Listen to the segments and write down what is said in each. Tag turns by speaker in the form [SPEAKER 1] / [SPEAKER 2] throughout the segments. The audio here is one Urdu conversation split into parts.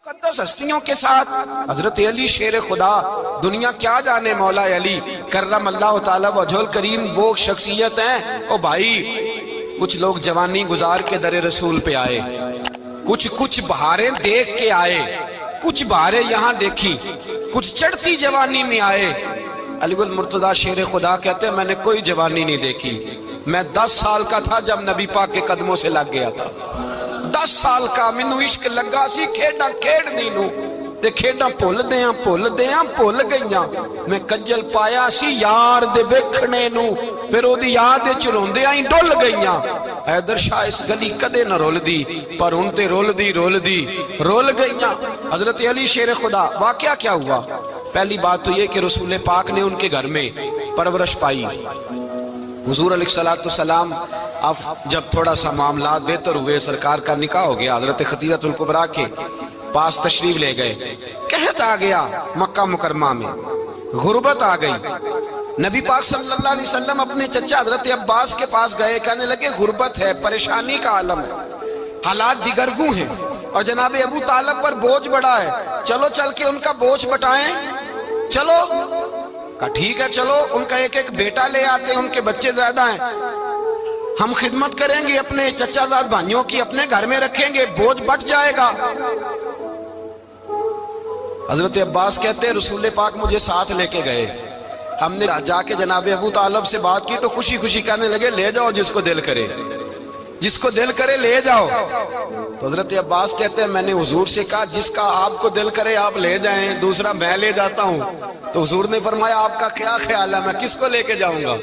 [SPEAKER 1] مقدس ہستیوں کے ساتھ حضرت علی شیر خدا، دنیا کیا جانے مولا علی کرم اللہ تعالی وجہ الکریم، وہ شخصیت ہیں۔ او بھائی، کچھ لوگ جوانی گزار کے در رسول پہ آئے، کچھ بہاریں دیکھ کے آئے، کچھ بہاریں یہاں دیکھی، کچھ چڑھتی جوانی میں آئے۔ علی المرتضیٰ شیر خدا کہتے ہیں میں نے کوئی جوانی نہیں دیکھی، میں 10 سال کا تھا جب نبی پاک کے قدموں سے لگ گیا تھا۔ 10 سال کا مینوں عشق لگا سی، کھیڈاں کھیڈنی نو تے کھیڈاں بھول گئیاں، میں کجل پایا سی یار دے ویکھنے نو، پھر او دی یاد وچ روندیاں ہی ڈل گئیاں۔ حیدر شاہ اس گلی کدے نہ رول دی، پر ہن تے رول گئیاں۔ حضرت علی شیر خدا، واقعہ کیا ہوا؟ پہلی بات تو یہ کہ رسول پاک نے ان کے گھر میں پرورش پائی۔ حضور علیہ السلام اب جب تھوڑا سا معاملات بہتر ہوئے، سرکار کا نکاح ہو گیا، حضرت خدیجہ الکبریٰ کے پاس تشریف لے گئے۔ قحط آ گیا مکہ مکرمہ میں، غربت آ گئی۔ نبی پاک صلی اللہ علیہ وسلم اپنے چچا حضرت عباس کے پاس گئے، کہنے لگے غربت ہے، پریشانی کا عالم ہے، حالات دیگرگوں ہیں، اور جناب ابو طالب پر بوجھ بڑا ہے، چلو چل کے ان کا بوجھ بٹائیں۔ چلو کہا ٹھیک ہے، چلو ان کا ایک بیٹا لے آتے ہیں، ان کے بچے زیادہ ہیں، ہم خدمت کریں گے اپنے چچا زاد بھائیوں کی، اپنے گھر میں رکھیں گے، بوجھ بٹ جائے گا۔ حضرت عباس کہتے ہیں رسول پاک مجھے ساتھ لے کے گئے، ہم نے جا کے جناب ابو طالب سے بات کی تو خوشی خوشی کہنے لگے لے جاؤ جس کو دل کرے لے جاؤ۔ تو حضرت عباس کہتے ہیں میں نے حضور سے کہا جس کا آپ کو دل کرے آپ لے جائیں، دوسرا میں لے جاتا ہوں۔ تو حضور نے فرمایا آپ کا کیا خیال ہے، میں کس کو لے کے جاؤں گا؟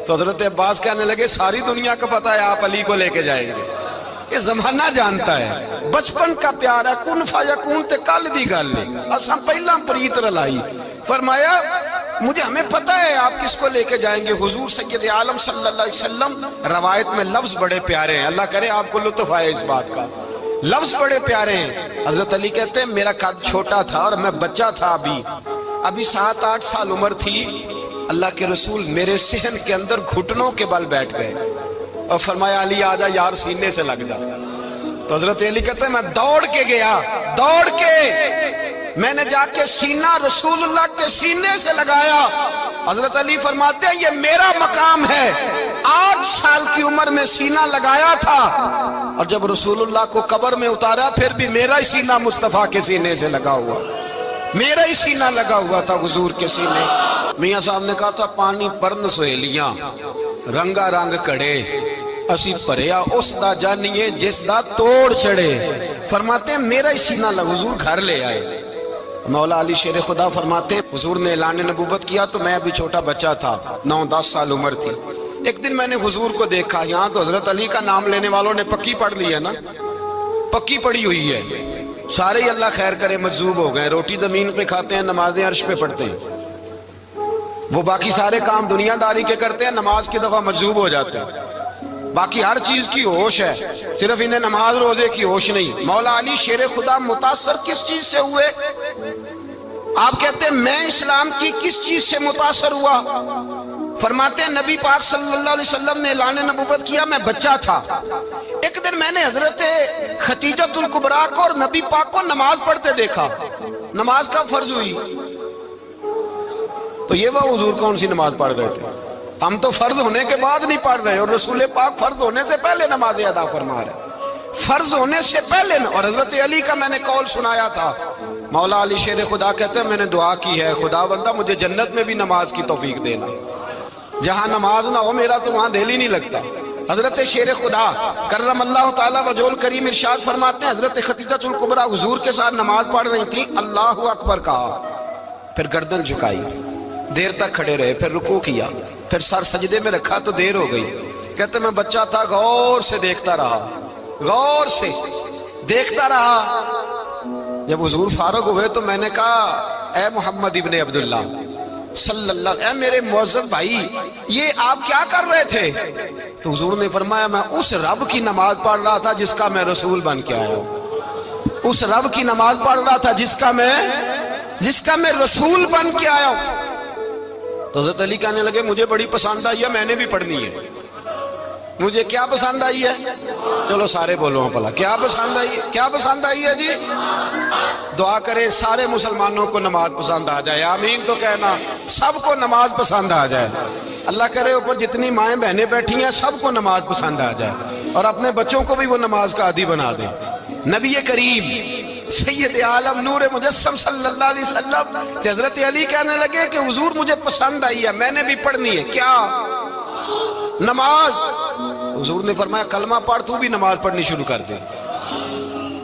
[SPEAKER 1] تو حضرت عباس کہنے لگے ساری دنیا کو پتا ہے آپ علی کو لے کے جائیں گے، یہ زمانہ جانتا ہے، بچپن کا پیار ہے، کن فیکون تے کل دی گل ہے، اب سب پہلا پریت رلائی۔ فرمایا ہمیں پتہ ہے آپ کس کو لے کے جائیں گے، حضور سید عالم صلی اللہ علیہ وسلم۔ روایت میں لفظ بڑے پیارے ہیں، اللہ کرے آپ کو لطف آئے اس بات کا، لفظ بڑے پیارے ہیں۔ حضرت علی کہتے ہیں میرا قد چھوٹا تھا اور میں بچہ تھا، ابھی 7-8 سال عمر تھی، اللہ کے رسول میرے صحن کے اندر گھٹنوں کے بل بیٹھ گئے اور فرمایا علی آجا یار سینے سے لگ جا۔ تو حضرت علی کہتے ہیں میں دوڑ کے گیا، میں نے جا کے سینہ رسول اللہ کے سینے سے لگایا۔ حضرت علی فرماتے ہیں یہ میرا مقام ہے، 8 سال کی عمر میں سینہ لگایا تھا، اور جب رسول اللہ کو قبر میں اتارا پھر بھی میرا ہی سینہ مصطفیٰ کے سینے سے لگا ہوا، میرا ہی سینہ لگا ہوا تھا حضور کے سینے۔ میاں صاحب نے کہا تھا پانی پرن سہیلیاں رنگا رنگ کڑے، اسی پریا اس دا جانیے جس دا توڑ چڑے۔ فرماتے ہیں میرا ہی سینہ لگا، حضور گھر لے آئے۔ مولا علی شیر خدا فرماتے حضور نے اعلان نبوت کیا تو میں ابھی چھوٹا بچہ تھا، 9-10 سال عمر تھی۔ ایک دن میں نے حضور کو دیکھا، یہاں تو حضرت علی کا نام لینے والوں نے پکی پڑھ لی ہے نا، پکی پڑھی ہوئی ہے، سارے ہی اللہ خیر کرے مجذوب ہو گئے، روٹی زمین پہ کھاتے ہیں، نمازیں عرش پہ پڑھتے ہیں، وہ باقی سارے کام دنیا داری کے کرتے ہیں، نماز کی دفعہ مجذوب ہو جاتے ہیں، باقی ہر چیز کی ہوش ہے، صرف انہیں نماز روزے کی ہوش نہیں۔ مولا علی شیر خدا متاثر کس چیز سے ہوئے؟ آپ کہتے ہیں میں اسلام کی کس چیز سے متاثر ہوا؟ فرماتے ہیں نبی پاک صلی اللہ علیہ وسلم نے اعلان نبوت کیا، میں بچہ تھا، ایک دن میں نے حضرت خدیجہ الکبریٰ کو اور نبی پاک کو نماز پڑھتے دیکھا۔ نماز کب فرض ہوئی؟ تو یہ وہ حضور کون سی نماز پڑھ رہے تھے؟ ہم تو فرض ہونے کے بعد نہیں پڑھ رہے، اور رسول پاک فرض ہونے سے پہلے نماز ادا فرما رہے، فرض ہونے سے پہلے۔ اور حضرت علی کا میں نے قول سنایا تھا، مولا علی شیر خدا کہتے ہیں میں نے دعا کی ہے خدا بندہ مجھے جنت میں بھی نماز کی توفیق دینا، جہاں نماز نہ ہو میرا تو وہاں دل ہی نہیں لگتا۔ حضرت شیر خدا کرم اللہ تعالی وجہ الکریم ارشاد فرماتے ہیں حضرت خدیجہ الکبریٰ حضور کے ساتھ نماز پڑھ رہی تھی، اللہ اکبر کہا، پھر گردن جھکائی، دیر تک کھڑے رہے، پھر رکوع کیا، پھر سر سجدے میں رکھا تو دیر ہو گئی۔ کہتے میں بچہ تھا، غور سے دیکھتا رہا، جب حضور فارغ ہوئے تو میں نے کہا اے محمد ابن عبداللہ صلی اللہ، اے میرے معزز بھائی یہ آپ کیا کر رہے تھے؟ تو حضور نے فرمایا میں اس رب کی نماز پڑھ رہا تھا جس کا میں رسول بن کے آیا ہوں، اس رب کی نماز پڑھ رہا تھا جس کا میں رسول بن کے آیا ہوں۔ تو حضرت علی کہنے لگے مجھے بڑی پسند آئی ہے، میں نے بھی پڑھنی ہے۔ مجھے کیا پسند آئی ہے؟ چلو سارے بولو بھلا کیا پسند آئی ہے؟ کیا پسند آئی ہے جی؟ دعا کرے سارے مسلمانوں کو نماز پسند آ جائے، آمین تو کہنا، سب کو نماز پسند آ جائے۔ اللہ کرے اوپر جتنی مائیں بہنیں بیٹھی ہیں سب کو نماز پسند آ جائے، اور اپنے بچوں کو بھی وہ نماز کا عادی بنا دیں۔ نبی کریم سید عالم نور مجسم صلی اللہ علیہ وسلم سے حضرت علی کہنے لگے کہ حضور مجھے پسند آئی ہے، میں نے بھی پڑھنی ہے۔ کیا؟ نماز۔ حضور نے فرمایا کلمہ پڑھ، تو بھی نماز پڑھنی شروع کر دے۔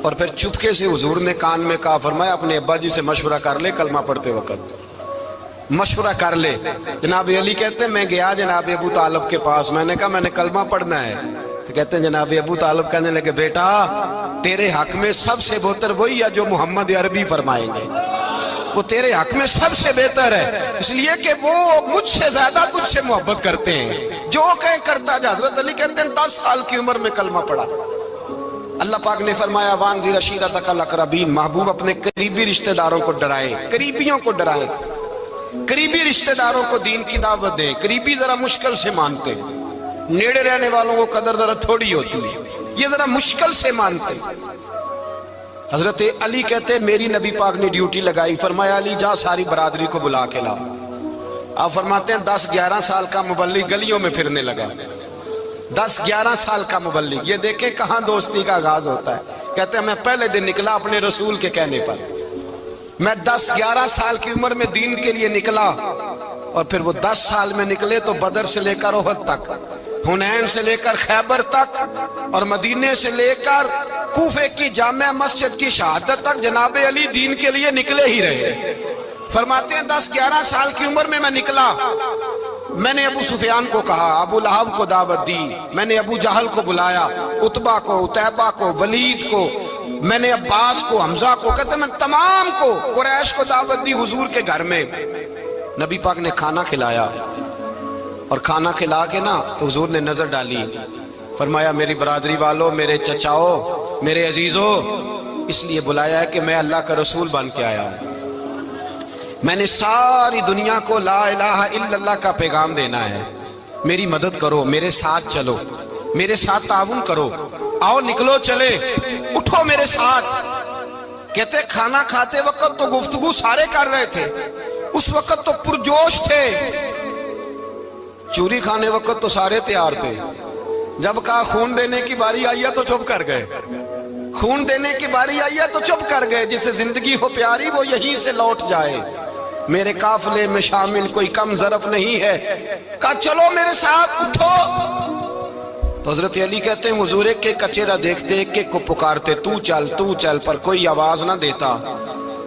[SPEAKER 1] اور پھر چپکے سے حضور نے کان میں کہا، فرمایا اپنے ابا جی سے مشورہ کر لے کلمہ پڑھتے وقت، مشورہ کر لے۔ جناب علی کہتے ہیں میں گیا جناب ابو طالب کے پاس، میں نے کہا میں نے کلمہ پڑھنا ہے، تو کہتے ہیں جناب ابو طالب کہنے لگے بیٹا تیرے حق میں سب سے بہتر وہی ہے جو محمد عربی فرمائیں گے، وہ تیرے حق میں سب سے بہتر ہے، اس لیے کہ وہ مجھ سے زیادہ تجھ سے محبت کرتے ہیں، جو کہیں کرتا جا۔ حضرت علی کہتے ہیں 10 سال کی عمر میں کلمہ پڑھا۔ اللہ پاک نے فرمایا وانذر عشیرتک الاقربین، محبوب اپنے قریبی رشتہ داروں کو ڈرائیں، قریبیوں کو ڈرائیں، قریبی رشتہ داروں کو دین کی دعوت دیں۔ قریبی ذرا مشکل سے مانتے ہیں، نیڑے رہنے والوں کو قدر ذرا تھوڑی ہوتی ہے، یہ ذرا مشکل سے مانتے ہیں۔ حضرت علی کہتے ہیں میری نبی پاک نے ڈیوٹی لگائی، فرمایا علی جا ساری برادری کو بلا کے لا۔ آپ فرماتے ہیں 10-11 سال کا مبلغ گلیوں میں پھرنے لگا، 10-11 سال کا مبلغ۔ یہ دیکھیں کہاں دوستی کا آغاز ہوتا ہے۔ کہتے ہیں میں پہلے دن نکلا اپنے رسول کے کہنے پر، میں 10-11 سال کی عمر میں دین کے لیے نکلا، اور پھر وہ 10 سال میں نکلے تو بدر سے لے کر احد تک، حنین سے لے کر خیبر تک، اور مدینے سے لے کر کوفے کی جامع مسجد کی شہادت تک جناب علی دین کے لیے نکلے ہی رہے۔ فرماتے ہیں 10-11 سال کی عمر میں نکلا، میں نے ابو سفیان کو کہا، ابو لہب کو دعوت دی، میں نے ابو جہل کو بلایا، عتبہ کو، عتیبہ کو، ولید کو، میں نے عباس کو، حمزہ کو، کہتے میں تمام کو، قریش کو دعوت دی حضور کے گھر میں۔ نبی پاک نے کھانا کھلایا، اور کھانا کھلا کے نا حضور نے نظر ڈالی، فرمایا میری برادری والوں، میرے چچاؤ، میرے عزیزوں، اس لیے بلایا ہے کہ میں اللہ کا رسول بن کے آیا ہوں، میں نے ساری دنیا کو لا الہ الا اللہ کا پیغام دینا ہے، میری مدد کرو، میرے ساتھ چلو، میرے ساتھ تعاون کرو، آؤ نکلو چلے، اٹھو میرے ساتھ۔ کہتے کھانا کھاتے وقت تو گفتگو سارے کر رہے تھے، اس وقت تو پرجوش تھے، چوری کھانے وقت تو سارے تیار تھے، جب کہا خون دینے کی باری آئی ہے تو چپ کر گئے، خون دینے کی باری آئی ہے تو چپ کر گئے، جسے زندگی ہو پیاری وہ یہیں سے لوٹ جائے، میرے قافلے میں شامل کوئی کم ظرف نہیں ہے، کہا چلو میرے ساتھ اٹھو۔ تو حضرت علی کہتے ہیں حضور ایک کا چہرہ دیکھتے ایک کو پکارتے تو چل، پر کوئی آواز نہ دیتا۔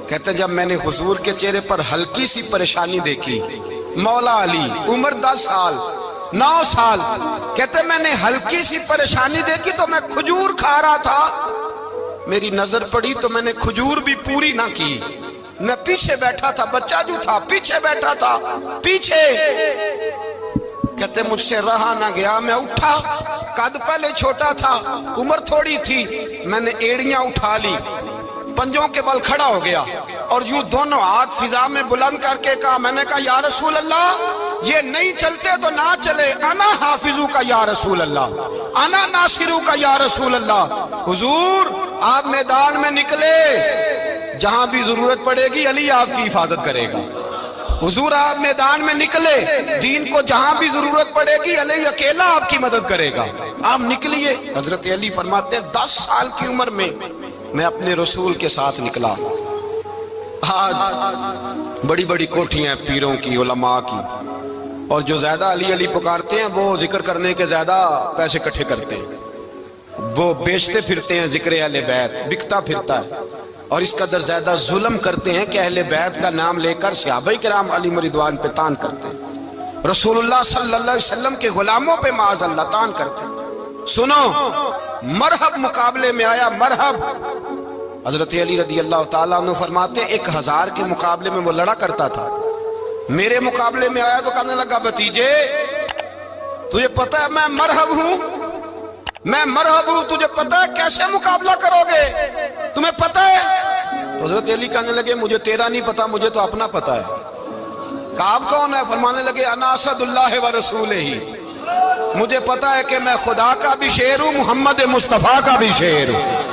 [SPEAKER 1] کہتے ہیں جب میں نے حضور کے چہرے پر ہلکی سی پریشانی دیکھی، مولا علی عمر 10 سال 9 سال، کہتے میں نے ہلکی سی پریشانی دیکھی تو میں کھجور کھا رہا تھا، میری نظر پڑی تو میں نے کھجور بھی پوری نہ کی، میں پیچھے بیٹھا تھا، بچہ جو تھا پیچھے بیٹھا تھا، پیچھے۔ کہتے مجھ سے رہا نہ گیا، میں اٹھا، قد پہلے چھوٹا تھا، عمر تھوڑی تھی، میں نے ایڑیاں اٹھا لی، پنجوں کے بل کھڑا ہو گیا، اور یوں دونوں ہاتھ فضا میں بلند کر کے کہا، میں نے کہا یا رسول اللہ یہ نہیں چلتے تو نہ چلے، انا حافظو کا یا رسول اللہ، انا ناصرو کا یا رسول اللہ۔ حضور آپ میدان میں نکلے، جہاں بھی ضرورت پڑے گی علی آپ کی حفاظت کرے گا۔ حضور آپ میدان میں نکلے، دین کو جہاں بھی ضرورت پڑے گی علی اکیلا آپ کی مدد کرے گا، آپ نکلیے۔ حضرت علی فرماتے 10 سال کی عمر میں میں اپنے رسول کے ساتھ نکلا۔ آج بڑی بڑی کوٹھیاں پیروں کی، علماء کی، اور جو زیادہ علی علی پکارتے ہیں وہ ذکر کرنے کے زیادہ پیسے اکٹھے کرتے ہیں، وہ بیچتے پھرتے ہیں ذکر اہل بیت، بکتا پھرتا ہے، اور اس قدر زیادہ ظلم کرتے ہیں کہ اہل بیت کا نام لے کر صحابہ کرام علی رضوان پہ تان کرتے ہیں، رسول اللہ صلی اللہ علیہ وسلم کے غلاموں پہ معاذ اللہ تان کرتے ہیں۔ سنو مرحب مقابلے میں آیا، مرحب۔ حضرت علی رضی اللہ تعالیٰ عنہ فرماتے 1000 کے مقابلے میں وہ لڑا کرتا تھا، میرے مقابلے میں آیا تو کہنے لگا بھتیجے تجھے پتہ ہے میں مرحب ہوں، میں مرحب ہوں، تجھے پتہ ہے کیسے مقابلہ کرو گے، تمہیں پتہ ہے؟ حضرت علی کہنے لگے مجھے تیرا نہیں پتا، مجھے تو اپنا پتہ ہے۔ کہا آپ کون ہے؟ فرمانے لگے انا اسد اللہ و رسولہ، مجھے پتا ہے کہ میں خدا کا بھی شیر ہوں، محمد مصطفیٰ کا بھی شیر ہوں۔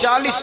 [SPEAKER 1] 40।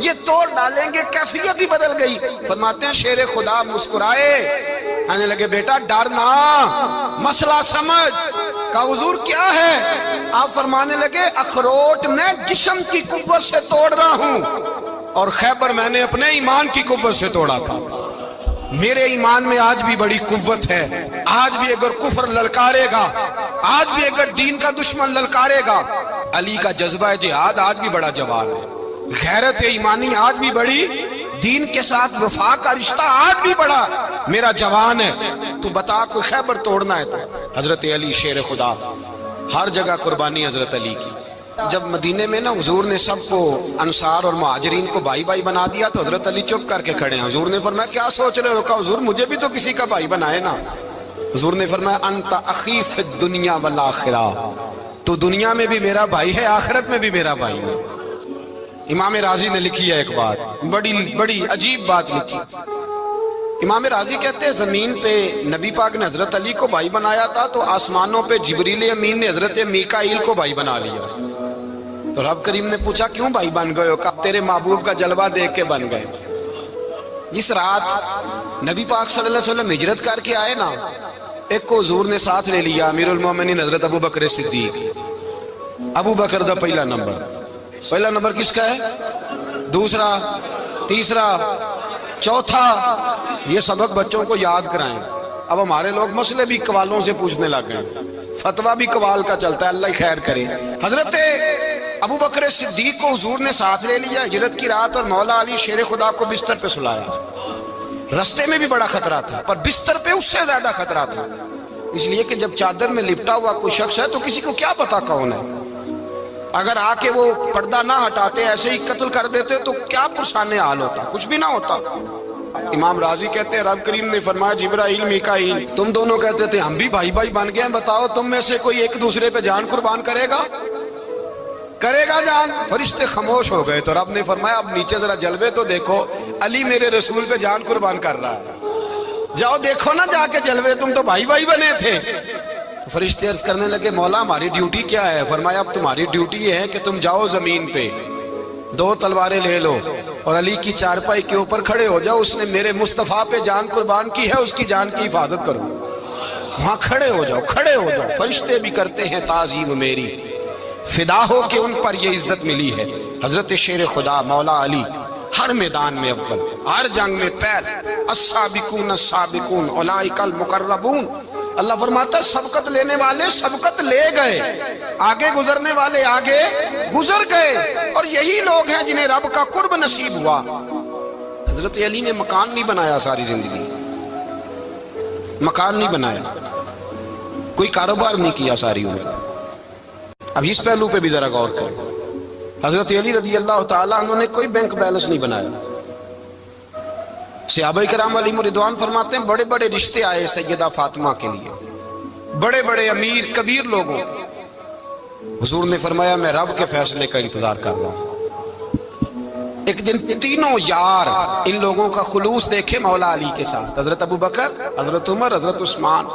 [SPEAKER 1] یہ توڑ ڈالیں گے، کیفیت ہی بدل گئی۔ فرماتے ہیں شیر خدا مسکرائے، کہنے لگے بیٹا ڈرنا، مسئلہ سمجھ۔ کہا حضور کیا ہے؟ آپ فرمانے لگے اخروٹ میں جسم کی قوت سے توڑ رہا ہوں، اور خیبر میں نے اپنے ایمان کی قوت سے توڑا تھا۔ میرے ایمان میں آج بھی بڑی قوت ہے، آج بھی اگر کفر للکارے گا، آج بھی اگر دین کا دشمن للکارے گا، علی کا جذبہ جہاد آج بھی بڑا جوان ہے، غیرت ایمانی آج بھی بڑی، دین کے ساتھ وفا کا رشتہ آج بھی بڑا میرا جوان ہے۔ تو بتا کوئی خیبر توڑنا ہے تو حضرت علی شیر خدا، ہر جگہ قربانی حضرت علی کی۔ جب مدینے میں نا حضور نے سب کو انصار اور مہاجرین کو بھائی بھائی بنا دیا تو حضرت علی چپ کر کے کھڑے ہیں۔ حضور نے فرمایا کیا سوچ رہے ہو؟ کہا حضور مجھے بھی تو کسی کا بھائی بنائے نا۔ حضور نے فرمایا انت اخی فی الدنیا والآخرہ، تو دنیا میں بھی میرا بھائی ہے، آخرت میں بھی میرا بھائی ہے۔ امام راضی نے لکھی ہے ایک بات، بڑی عجیب بات لکھی۔ امام راضی کہتے ہیں زمین پہ نبی پاک نے حضرت علی کو بھائی بنایا تھا تو آسمانوں پہ جبریل امین نے حضرت میکائیل کو بھائی بنا لیا۔ تو رب کریم نے پوچھا کیوں بھائی بن گئے ہو؟ کہا تیرے محبوب کا جلوہ دیکھ کے بن گئے۔ جس رات نبی پاک صلی اللہ علیہ وسلم ہجرت کر کے آئے نا، ایک کو حضور نے ساتھ لے لیا، امیر المومنین حضرت ابو بکر صدیق۔ ابو بکر دا پہلا نمبر کس کا ہے؟ دوسرا، تیسرا، چوتھا۔ یہ سبق بچوں کو یاد کرائیں۔ اب ہمارے لوگ مسئلے بھی قوالوں سے پوچھنے لگ گئے، فتویٰ بھی قوال کا چلتا ہے، اللہ خیر کرے۔ حضرت ابو بکر صدیق کو حضور نے ساتھ لے لیا ہجرت کی رات، اور مولا علی شیر خدا کو بستر پہ سلایا۔ رستے میں بھی بڑا خطرہ تھا، پر بستر پہ اس سے زیادہ خطرہ تھا، اس لیے کہ جب چادر میں لپٹا ہوا کوئی شخص ہے تو کسی کو کیا پتا کون ہے، اگر آ کے وہ پردہ نہ ہٹاتے ایسے ہی قتل کر دیتے تو کیا پرسان حال ہوتا، کچھ بھی نہ ہوتا۔ امام راضی کہتے ہیں رب کریم نے فرمایا جبرائیل میکائیل تم دونوں کہتے تھے ہم بھی بھائی بھائی بن گئے ہیں، بتاؤ تم میں سے کوئی ایک دوسرے پہ جان قربان کرے گا جان؟ فرشتے خاموش ہو گئے۔ تو رب نے فرمایا اب نیچے ذرا جلوے تو دیکھو، علی میرے رسول پہ جان قربان کر رہا ہے، جاؤ دیکھو نا جا کے جلوے، تم تو بھائی بھائی بنے تھے۔ تو فرشتے عرض کرنے لگے مولا ہماری ڈیوٹی کیا ہے؟ فرمایا اب تمہاری ڈیوٹی یہ ہے کہ تم جاؤ زمین پہ، دو تلواریں لے لو اور علی کی چارپائی کے اوپر کھڑے ہو جاؤ، اس نے میرے مصطفیٰ پہ جان قربان کی ہے، اس کی جان کی حفاظت کرو۔ وہاں کھڑے ہو جاؤ۔ فرشتے بھی کرتے ہیں تعظیم میری، فدا ہو کہ ان پر یہ عزت ملی ہے۔ حضرت شیر خدا مولا علی ہر میدان میں اول، ہر جنگ میں پہل، السابقون السابقون اولئک المقربون۔ اللہ فرماتا ہے سبقت لینے والے سبقت لے گئے، آگے گزرنے والے آگے گزر گئے، اور یہی لوگ ہیں جنہیں رب کا قرب نصیب ہوا۔ حضرت علی نے مکان نہیں بنایا، ساری زندگی مکان نہیں بنایا، کوئی کاروبار نہیں کیا ساری عمر۔ اب اس پہلو پہ بھی ذرا غور کریں، حضرت علی رضی اللہ تعالیٰ عنہ نے کوئی بینک بیلنس نہیں بنایا۔ صحابہ کرام علیہم رضوان فرماتے ہیں بڑے بڑے رشتے آئے سیدہ فاطمہ کے لیے، بڑے بڑے امیر کبیر لوگوں، حضور نے فرمایا میں رب کے فیصلے کا انتظار کر رہا ہوں۔ ایک دن تینوں یار ان لوگوں کا خلوص دیکھے مولا علی کے ساتھ، حضرت ابو بکر، حضرت عمر، حضرت عثمان۔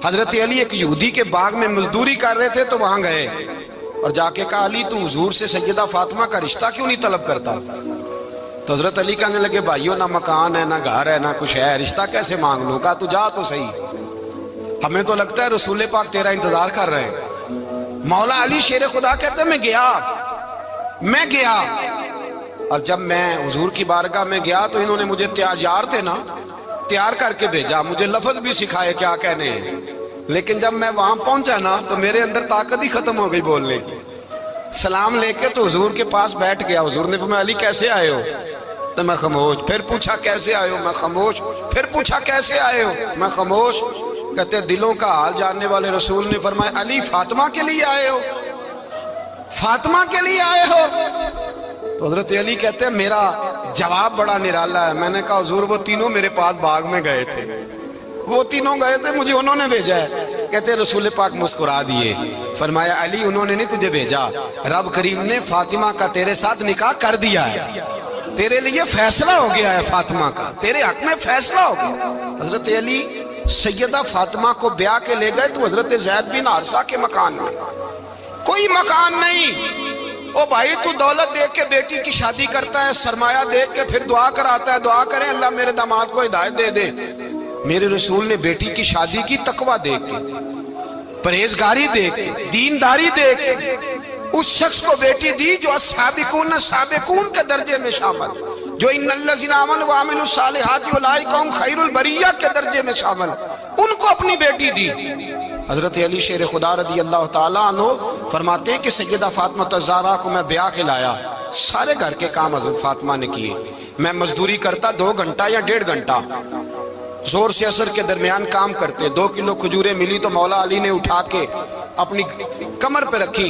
[SPEAKER 1] حضرت علی ایک یہودی کے باغ میں مزدوری کر رہے تھے تو وہاں گئے اور جا کے کہا علی تو حضور سے سیدہ فاطمہ کا رشتہ کیوں نہیں طلب کرتا؟ تو حضرت علی کہنے لگے بھائیو نہ مکان ہے، نہ گھر ہے، نہ کچھ ہے، رشتہ کیسے مانگ لوں؟ کہا تو جا تو صحیح، ہمیں تو لگتا ہے رسول پاک تیرا انتظار کر رہے ہیں۔ مولا علی شیر خدا کہتے ہیں میں گیا اور جب میں حضور کی بارگاہ میں گیا تو انہوں نے مجھے تیار تھے نا، تیار کر کے بھیجا، مجھے لفظ بھی سکھائے کیا کہنے ہیں، لیکن جب میں وہاں پہنچا نا تو میرے اندر طاقت ہی ختم ہو گئی بولنے کی۔ سلام لے کے تو حضور کے پاس بیٹھ گیا، حضور نے فرمایا علی کیسے آئے ہو؟ تو میں خاموش، پھر پوچھا کیسے آئے ہو؟ میں خاموش، پھر پوچھا کیسے آئے ہو؟ میں خاموش۔ کہتے دلوں کا حال جاننے والے رسول نے فرمایا علی فاطمہ کے لیے آئے ہو؟ فاطمہ کے لیے آئے ہو؟ تو حضرت علی کہتے ہیں میرا جواب بڑا نرالا ہے۔ میں نے کہا حضور وہ تینوں میرے پاس باغ میں گئے تھے، وہ تینوں گئے تھے، مجھے انہوں نے بھیجا ہے۔ کہتے رسول پاک مسکرا دیے، فرمایا علی انہوں نے نہیں تجھے بھیجا، رب کریم نے فاطمہ کا تیرے ساتھ نکاح کر دیا ہے، تیرے لیے فیصلہ ہو گیا ہے فاطمہ کا، تیرے حق میں فیصلہ ہو گیا۔ حضرت علی سیدہ فاطمہ کو بیاہ کے لے گئے تو حضرت زید بن حارثہ کے مکان میں، کوئی مکان نہیں، او بھائی تو دولت دیکھ کے بیٹی کی شادی کرتا ہے، سرمایہ دیکھ کے پھر دعا کراتا ہے، دعا کریں اللہ میرے داماد کو ہدایت دے دے۔ میرے رسول نے بیٹی کی شادی کی تقوی دیکھ کے، پرہیزگاری دیکھ کے، دینداری دیکھ کے، اس شخص کو بیٹی دی جو السابقون سابقون کے درجے میں شامل، جو ان الذین آمنوا وعملوا الصالحات اولئک هم خیر البریہ کے درجے میں شامل، ان کو اپنی بیٹی دی۔ حضرت علی شیر خدا رضی اللہ تعالیٰ عنہ فرماتے ہیں کہ سیدہ فاطمہ الزہرا کو میں بیاہ کے لایا، سارے گھر کے کام حضرت فاطمہ نے کیے، میں مزدوری کرتا 2 گھنٹہ یا 1.5 گھنٹہ، زور سے عصر کے درمیان کام کرتے، 2 کلو کھجوریں ملی تو مولا علی نے اٹھا کے اپنی کمر پہ رکھی،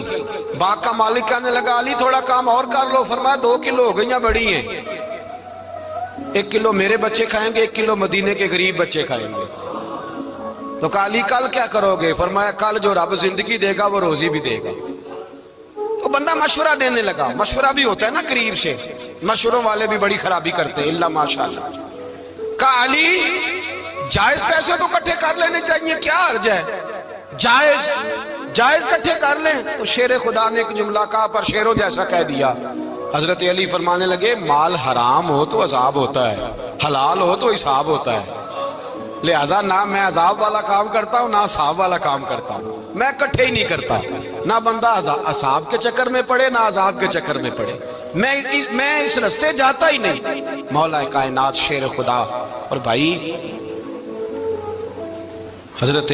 [SPEAKER 1] باغ کا مالک کہنے لگا علی تھوڑا کام اور کر لو، فرمایا 2 کلو ہو گئیاں بڑی ہیں، 1 کلو میرے بچے کھائیں گے، 1 کلو مدینے کے غریب بچے کھائیں گے۔ تو کہا علی کل کیا کرو گے؟ فرمایا کل جو رب زندگی دے گا وہ روزی بھی دے گا۔ تو بندہ مشورہ دینے لگا، مشورہ بھی ہوتا ہے نا قریب سے، مشوروں والے بھی بڑی خرابی کرتے ہیں اللہ ماشاءاللہ۔ کہا علی جائز پیسے تو کٹھے کر لینے چاہیے، کیا حرج ہے، جائز کٹھے کر لیں۔ تو شیر خدا نے ایک جملہ کہا پر شیروں جیسا کہہ دیا۔ حضرت علی فرمانے لگے مال حرام ہو تو عذاب ہوتا ہے، حلال ہو تو حساب ہوتا ہے، لہذا نہ میں عذاب والا کام کرتا ہوں نہ حساب والا کام کرتا ہوں، میں کٹھے ہی نہیں کرتا، نہ بندہ حساب کے چکر میں پڑے نہ عذاب کے چکر میں پڑے، میں اس رستے جاتا ہی نہیں۔ مولا کائنات شیر خدا۔ اور بھائی حضرت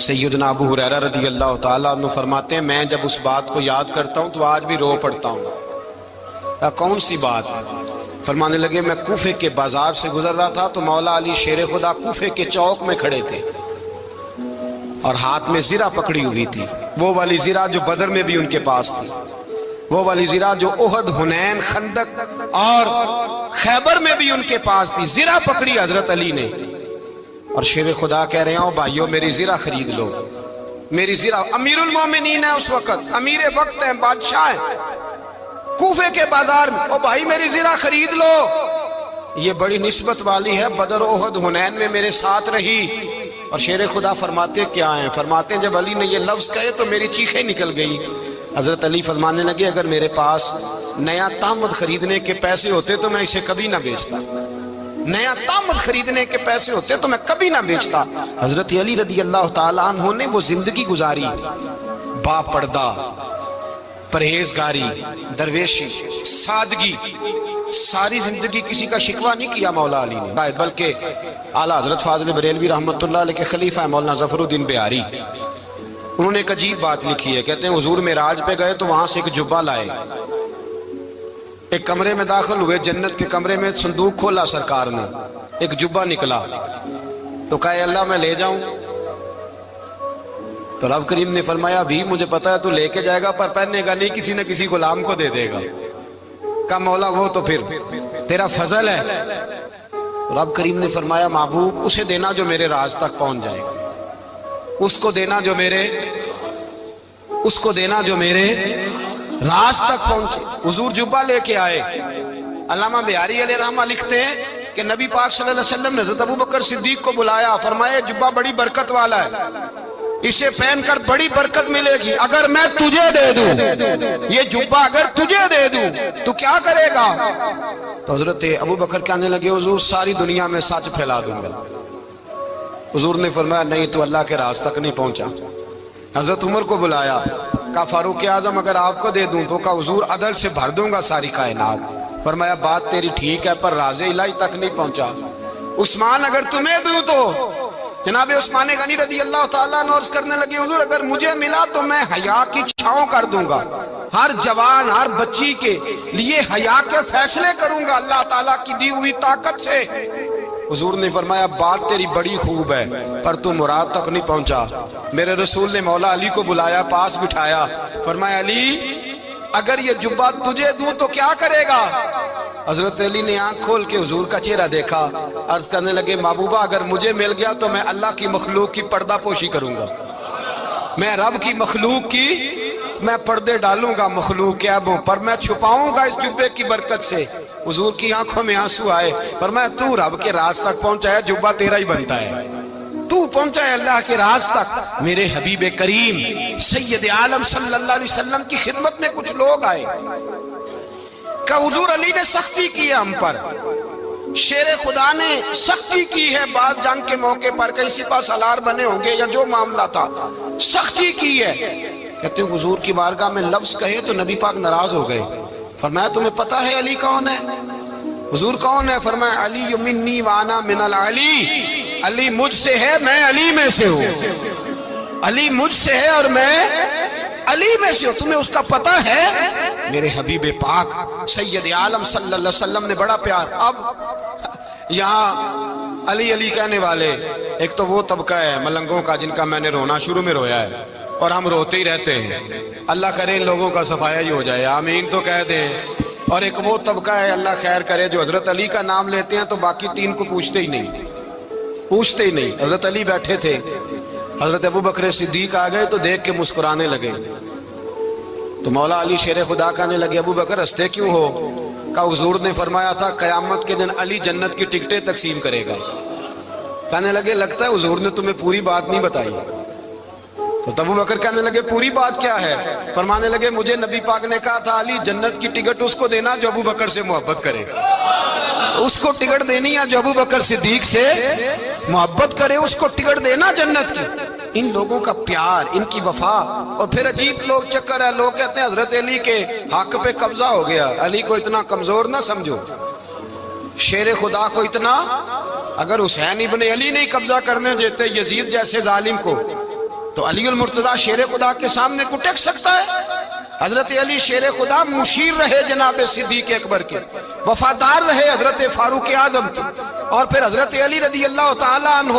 [SPEAKER 1] سیدنا ابو ہریرہ رضی اللہ تعالیٰ عنہ فرماتے ہیں میں جب اس بات کو یاد کرتا ہوں تو آج بھی رو پڑتا ہوں۔ کون سی بات؟ فرمانے لگے میں کوفے کے بازار سے گزر رہا تھا تو مولا علی شیر خدا کوفے کے چوک میں کھڑے تھے اور ہاتھ میں زرہ پکڑی ہوئی تھی، وہ والی زرہ جو بدر میں بھی ان کے پاس تھی، وہ والی زرہ جو احد، حنین، خندق اور خیبر میں بھی ان کے پاس تھی، زرہ پکڑی حضرت علی نے اور شیر خدا کہہ رہے ہیں بھائیو میری زرہ خرید لو، میری زرہ۔ امیر المومنین ہے اس وقت، امیر وقت ہیں، بادشاہ ہیں، کوفے کے بازار میں، او بھائی میری زرہ خرید لو، یہ بڑی نسبت والی ہے، بدر، احد، حنین میں میرے ساتھ رہی۔ اور شیر خدا فرماتے کیا ہیں؟ فرماتے ہیں جب علی نے یہ لفظ کہے تو میری چیخیں نکل گئی۔ حضرت علی فرمانے لگے اگر میرے پاس نیا تامد خریدنے کے پیسے ہوتے تو میں اسے کبھی نہ بیچتا، نیا تامد خریدنے کے پیسے ہوتے تو میں کبھی نہ بیچتا۔ حضرت علی رضی اللہ تعالیٰ عنہ نے وہ زندگی گزاری، با پردہ، پرہیزگاری، درویشی، سادگی، ساری زندگی کسی کا شکوہ نہیں کیا مولا علی نے، بلکہ اعلیٰ حضرت فاضل بریلوی رحمۃ اللہ علیہ کے خلیفہ مولانا ظفر الدین بہاری، انہوں نے ایک عجیب بات لکھی ہے، کہتے ہیں حضور معراج پہ گئے تو وہاں سے ایک جبہ لائے، ایک کمرے میں داخل ہوئے، جنت کے کمرے میں صندوق کھولا سرکار نے، ایک جبہ نکلا تو کہا اللہ میں لے جاؤں؟ تو رب کریم نے فرمایا بھی مجھے پتا ہے تو لے کے جائے گا پر پہننے گا نہیں، کسی نہ کسی غلام کو دے دے گا۔ کہا مولا وہ تو پھر تیرا فضل ہے۔ رب کریم نے فرمایا محبوب اسے دینا جو میرے راز تک پہنچ جائے گا، اس کو دینا جو میرے راز تک پہنچے۔ حضور جبہ لے کے آئے۔ علامہ بہاری علیہ رحمہ لکھتے ہیں کہ نبی پاک صلی اللہ علیہ وسلم نے حضرت ابوبکر صدیق کو بلایا، فرمایا جبہ بڑی برکت والا ہے، اسے پہن کر بڑی برکت ملے گی، اگر میں تجھے دے دوں یہ جبہ، اگر تجھے دے دوں تو کیا کرے گا؟ تو حضرت ابوبکر کہنے لگے حضور ساری دنیا میں سچ پھیلا دوں گا۔ حضور نے فرمایا نہیں تو اللہ کے راز تک نہیں پہنچا۔ حضرت عمر کو بلایا، کہا فاروق اعظم اگر آپ کو دے دوں تو کہا حضور عدل سے بھر دوں گا ساری کائنات۔ فرمایا بات تیری ٹھیک ہے پر راز الہی تک نہیں پہنچا۔ عثمان اگر تمہیں دوں تو جناب عثمان غنی رضی اللہ تعالیٰ عنہ عرض کرنے لگے حضور اگر مجھے ملا تو میں حیا کی چھاؤں کر دوں گا، ہر جوان ہر بچی کے لیے حیا کے فیصلے کروں گا اللہ تعالیٰ کی دی ہوئی طاقت سے۔ حضور نے فرمایا بات تیری بڑی خوب ہے پر تو مراد تک نہیں پہنچا۔ میرے رسول نے مولا علی کو بلایا، پاس بٹھایا، فرمایا علی اگر یہ جبہ تجھے دوں تو کیا کرے گا؟ حضرت علی نے آنکھ کھول کے حضور کا چہرہ دیکھا، عرض کرنے لگے محبوبہ اگر مجھے مل گیا تو میں اللہ کی مخلوق کی پردہ پوشی کروں گا، میں رب کی مخلوق کی میں پردے ڈالوں گا مخلوق کے عیبوں پر، میں چھپاؤں گا اس جبے کی برکت سے۔ حضور کی آنکھوں میں آنسو آئے، فرمایا تو رب کے راز تک پہنچا ہے، جبہ تیرا ہی بنتا ہے، تو پہنچا ہے اللہ کے راز تک۔ میرے حبیب کریم سید عالم صلی اللہ علیہ وسلم کی خدمت میں کچھ لوگ آئے کہ حضور علی نے سختی کی ہے ہم پر، شیر خدا نے سختی کی ہے، بعض جنگ کے موقع پر کہیں سپاہ سالار بنے ہوں گے یا جو معاملہ تھا، سختی کی ہے۔ کہتے ہیں حضور کی بارگاہ میں لفظ کہے تو نبی پاک ناراض ہو گئے۔ فرمایا تمہیں پتہ ہے علی کون ہے؟ حضور کون ہے؟ فرمایا علی منی وانا من العلی، علی مجھ سے ہے میں علی میں سے ہوں، علی مجھ سے ہے اور میں علی میں سے ہوں، تمہیں اس کا پتہ ہے؟ میرے حبیب پاک سید عالم صلی اللہ علیہ وسلم نے بڑا پیار۔ اب یہاں علی علی کہنے والے ایک تو وہ طبقہ ہے ملنگوں کا جن کا میں نے رونا شروع میں رویا ہے اور ہم روتے ہی رہتے ہیں، اللہ کرے ان لوگوں کا صفایا ہی ہو جائے، آمین تو کہہ دیں۔ اور ایک وہ طبقہ ہے اللہ خیر کرے جو حضرت علی کا نام لیتے ہیں تو باقی تین کو پوچھتے ہی نہیں۔ حضرت علی بیٹھے تھے، حضرت ابو بکر صدیق آ گئے تو دیکھ کے مسکرانے لگے، تو مولا علی شیر خدا کہنے لگے ابو بکر ہنستے کیوں ہو؟ کہ حضور نے فرمایا تھا قیامت کے دن علی جنت کی ٹکٹیں تقسیم کرے گا۔ کہنے لگے لگتا ہے حضور نے تمہیں پوری بات نہیں بتائی۔ تو ابو بکر کہنے لگے پوری بات کیا ہے؟ فرمانے لگے مجھے نبی پاک نے کہا تھا علی جنت کی ٹکٹ اس کو دینا جو ابو بکر سے محبت کرے، اس کو ٹکٹ دینی ہے جو ابو بکر صدیق سے محبت کرے، اس کو ٹکٹ دینا جنت کی۔ ان لوگوں کا پیار، ان کی وفا۔ اور پھر عجیب لوگ چکر ہے، لوگ کہتے ہیں حضرت علی کے حق پہ قبضہ ہو گیا، علی کو اتنا کمزور نہ سمجھو، شیر خدا کو اتنا، اگر حسین ابن علی نہیں قبضہ کرنے دیتے یزید جیسے ظالم کو تو علی المرتضیٰ شیر خدا کے سامنے کو ٹک سکتا ہے؟ حضرت علی شیر خدا مشیر رہے جناب صدیق اکبر کے، وفادار رہے حضرت فاروق اعظم کے، اور پھر حضرت علی رضی اللہ تعالیٰ عنہ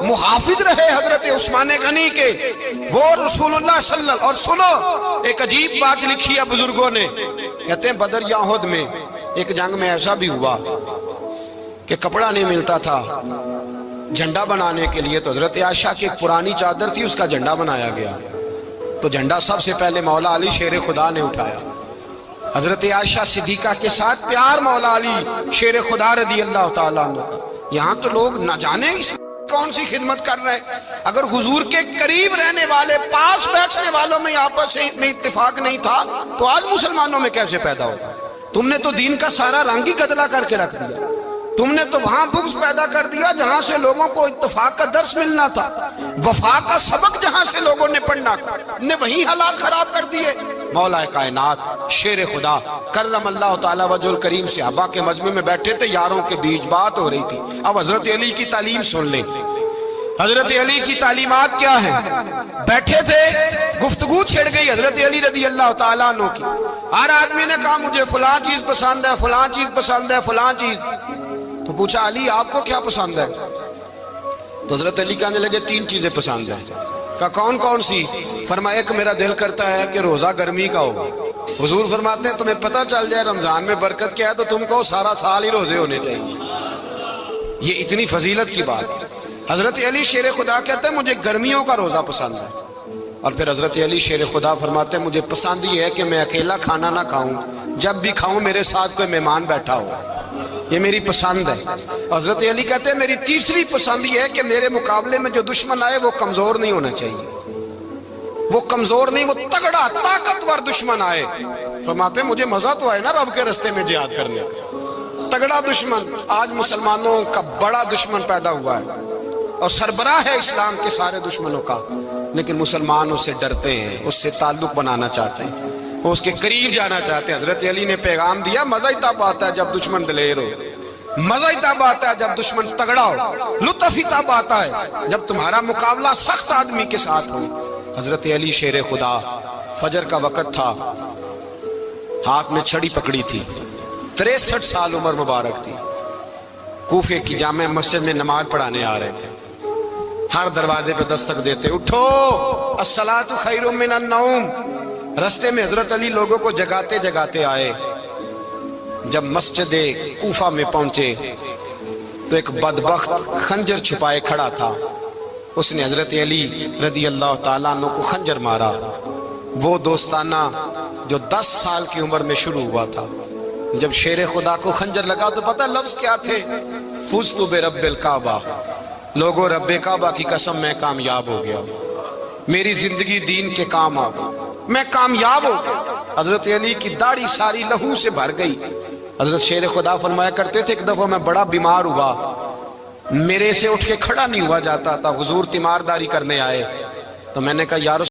[SPEAKER 1] محافظ رہے حضرت عثمان غنی کے، وہ رسول اللہ صلی اللہ۔ اور سنو ایک عجیب بات لکھی ہے بزرگوں نے، کہتے ہیں بدر یا احد میں ایک جنگ میں ایسا بھی ہوا کہ کپڑا نہیں ملتا تھا جھنڈا بنانے کے لیے، تو حضرت عائشہ کی ایک پرانی چادر تھی، اس کا جھنڈا بنایا گیا، تو جھنڈا سب سے پہلے مولا علی شیر خدا نے اٹھایا۔ حضرت عائشہ صدیقہ کے ساتھ پیار مولا علی شیر خدا رضی اللہ تعالیٰ عنہ کا۔ یہاں تو لوگ نہ جانے اس کون سی خدمت کر رہے ہیں۔ اگر حضور کے قریب رہنے والے، پاس بیٹھنے والوں میں آپس میں اتفاق نہیں تھا تو آج مسلمانوں میں کیسے پیدا ہوگا؟ تم نے تو دین کا سارا رنگ ہی گدلا کر کے رکھ دیا، تم نے تو وہاں بغض پیدا کر دیا جہاں سے لوگوں کو اتفاق کا درس ملنا تھا، وفا کا سبق جہاں سے لوگوں نے پڑھنا تھا، نے وہی حالات خراب کر دیے۔ مولا کائنات شیر خدا کرم اللہ تعالیٰ وجہ الکریم صحابہ کے مجمع میں بیٹھے تھے، یاروں کے بیچ بات ہو رہی تھی۔ اب حضرت علی کی تعلیم سن لیں، حضرت علی کی تعلیمات کیا ہیں۔ بیٹھے تھے، گفتگو چھڑ گئی حضرت علی رضی اللہ تعالیٰ عنہ کی، ہر آدمی نے کہا مجھے فلاں چیز پسند ہے، فلاں چیز پسند ہے، فلاں چیز۔ تو پوچھا علی آپ کو کیا پسند ہے؟ تو حضرت علی کہنے لگے تین چیزیں پسند ہیں۔ کہا کون کون سی؟ فرمایا ایک میرا دل کرتا ہے کہ روزہ گرمی کا ہو۔ حضور فرماتے ہیں تمہیں پتہ چل جائے رمضان میں برکت کیا ہے تو تم کو سارا سال ہی روزے ہونے چاہیے، یہ اتنی فضیلت کی بات۔ حضرت علی شیر خدا کہتے ہیں مجھے گرمیوں کا روزہ پسند ہے، اور پھر حضرت علی شیر خدا فرماتے ہیں مجھے پسند یہ ہے کہ میں اکیلا کھانا نہ کھاؤں، جب بھی کھاؤں میرے ساتھ کوئی مہمان بیٹھا ہو، یہ میری پسند ہے۔ حضرت علی کہتے ہیں میری تیسری پسند یہ ہے کہ میرے مقابلے میں جو دشمن آئے وہ کمزور نہیں ہونا چاہیے، وہ کمزور نہیں، وہ تگڑا طاقتور دشمن آئے۔ فرماتے ہیں مجھے مزہ تو آئے نا رب کے رستے میں جہاد کرنے کا، تگڑا دشمن۔ آج مسلمانوں کا بڑا دشمن پیدا ہوا ہے اور سربراہ ہے اسلام کے سارے دشمنوں کا، لیکن مسلمان اس سے ڈرتے ہیں، اس سے تعلق بنانا چاہتے ہیں، وہ اس کے قریب جانا چاہتے ہیں۔ حضرت علی نے پیغام دیا مزہ ہی تب آتا ہے جب دشمن دلیر ہو، مزہ ہی تب آتا ہے جب دشمن تگڑا ہو، لطف ہی تب آتا ہے جب تمہارا مقابلہ سخت آدمی کے ساتھ ہو۔ حضرت علی شیر خدا، فجر کا وقت تھا، ہاتھ میں چھڑی پکڑی تھی، 63 سال عمر مبارک تھی، کوفے کی جامع مسجد میں نماز پڑھانے آ رہے تھے، ہر دروازے پہ دستک دیتے اٹھو الصلاۃ خیر من النوم۔ رستے میں حضرت علی لوگوں کو جگاتے جگاتے آئے، جب مسجد کوفہ میں پہنچے تو ایک بدبخت خنجر چھپائے کھڑا تھا، اس نے حضرت علی رضی اللہ تعالیٰ عنہ کو خنجر مارا۔ وہ دوستانہ جو 10 سال کی عمر میں شروع ہوا تھا، جب شیر خدا کو خنجر لگا تو پتہ لفظ کیا تھے؟ فزت برب الکعبہ، لوگوں رب کعبہ کی قسم میں کامیاب ہو گیا، میری زندگی دین کے کام آ گئی، میں کامیاب ہو گیا۔ حضرت علی کی داڑھی ساری لہو سے بھر گئی۔ حضرت شیر خدا فرمایا کرتے تھے ایک دفعہ میں بڑا بیمار ہوا، میرے سے اٹھ کے کھڑا نہیں ہوا جاتا تھا، حضور تیمارداری کرنے آئے تو میں نے کہا یا